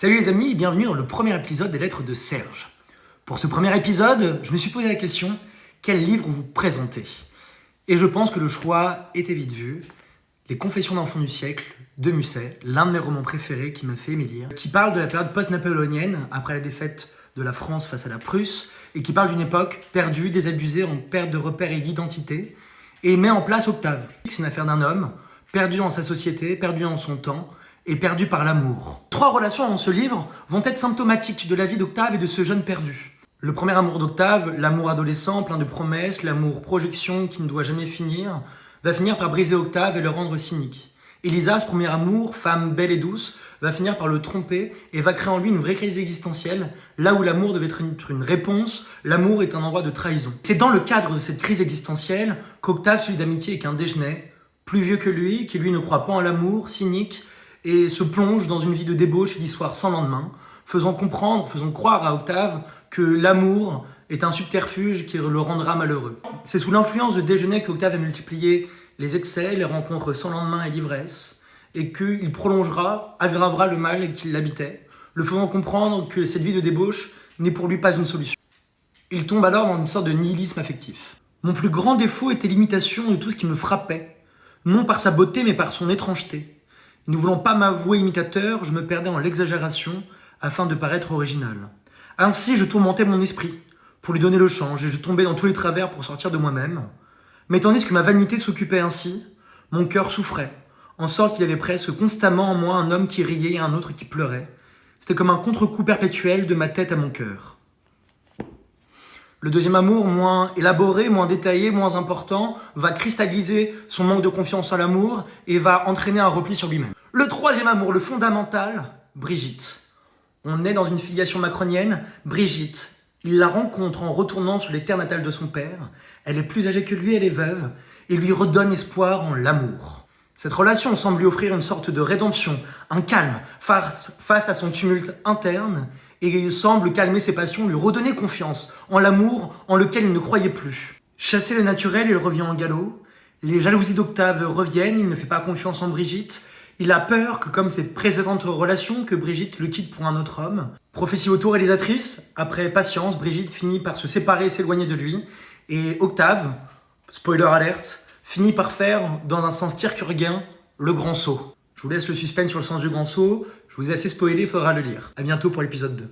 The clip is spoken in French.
Salut les amis et bienvenue dans le premier épisode des Lettres de Serge. Pour ce premier épisode, je me suis posé la question, quel livre vous présentez ? Et je pense que le choix était vite vu. Les Confessions d'enfants du siècle de Musset, l'un de mes romans préférés qui m'a fait aimer lire, qui parle de la période post-napoléonienne, après la défaite de la France face à la Prusse, et qui parle d'une époque perdue, désabusée, en perte de repères et d'identité, et met en place Octave. C'est une affaire d'un homme, perdu dans sa société, perdu dans son temps, et perdu par l'amour. 3 relations dans ce livre vont être symptomatiques de la vie d'Octave et de ce jeune perdu. Le premier amour d'Octave, l'amour adolescent, plein de promesses, l'amour projection qui ne doit jamais finir, va finir par briser Octave et le rendre cynique. Elisa, ce premier amour, femme belle et douce, va finir par le tromper et va créer en lui une vraie crise existentielle. Là où l'amour devait être une réponse, l'amour est un endroit de trahison. C'est dans le cadre de cette crise existentielle qu'Octave se lie d'amitié avec un Déjeuner, plus vieux que lui, qui lui ne croit pas en l'amour, cynique, et se plonge dans une vie de débauche et d'histoire sans lendemain, faisant croire à Octave que l'amour est un subterfuge qui le rendra malheureux. C'est sous l'influence de Déjeuner qu'Octave a multiplié les excès, les rencontres sans lendemain et l'ivresse, et qu'il aggravera le mal qui l'habitait, le faisant comprendre que cette vie de débauche n'est pour lui pas une solution. Il tombe alors dans une sorte de nihilisme affectif. Mon plus grand défaut était l'imitation de tout ce qui me frappait, non par sa beauté mais par son étrangeté. Ne voulant pas m'avouer imitateur, je me perdais en l'exagération afin de paraître original. Ainsi, je tourmentais mon esprit pour lui donner le change et je tombais dans tous les travers pour sortir de moi-même. Mais tandis que ma vanité s'occupait ainsi, mon cœur souffrait, en sorte qu'il y avait presque constamment en moi un homme qui riait et un autre qui pleurait. C'était comme un contre-coup perpétuel de ma tête à mon cœur. Le deuxième amour, moins élaboré, moins détaillé, moins important, va cristalliser son manque de confiance en l'amour et va entraîner un repli sur lui-même. Le troisième amour, le fondamental, Brigitte. On est dans une filiation macronienne. Brigitte, il la rencontre en retournant sur les terres natales de son père. Elle est plus âgée que lui, elle est veuve, et lui redonne espoir en l'amour. Cette relation semble lui offrir une sorte de rédemption, un calme face à son tumulte interne, et il semble calmer ses passions, lui redonner confiance en l'amour en lequel il ne croyait plus. Chassé le naturel, il revient en galop. Les jalousies d'Octave reviennent, il ne fait pas confiance en Brigitte. Il a peur que, comme ses précédentes relations, que Brigitte le quitte pour un autre homme. Prophétie autoréalisatrice, après patience, Brigitte finit par se séparer et s'éloigner de lui. Et Octave, spoiler alert, finit par faire, dans un sens kierkegaardien, le grand saut. Je vous laisse le suspense sur le sens du grand saut. Je vous ai assez spoilé, il faudra le lire. À bientôt pour l'épisode 2.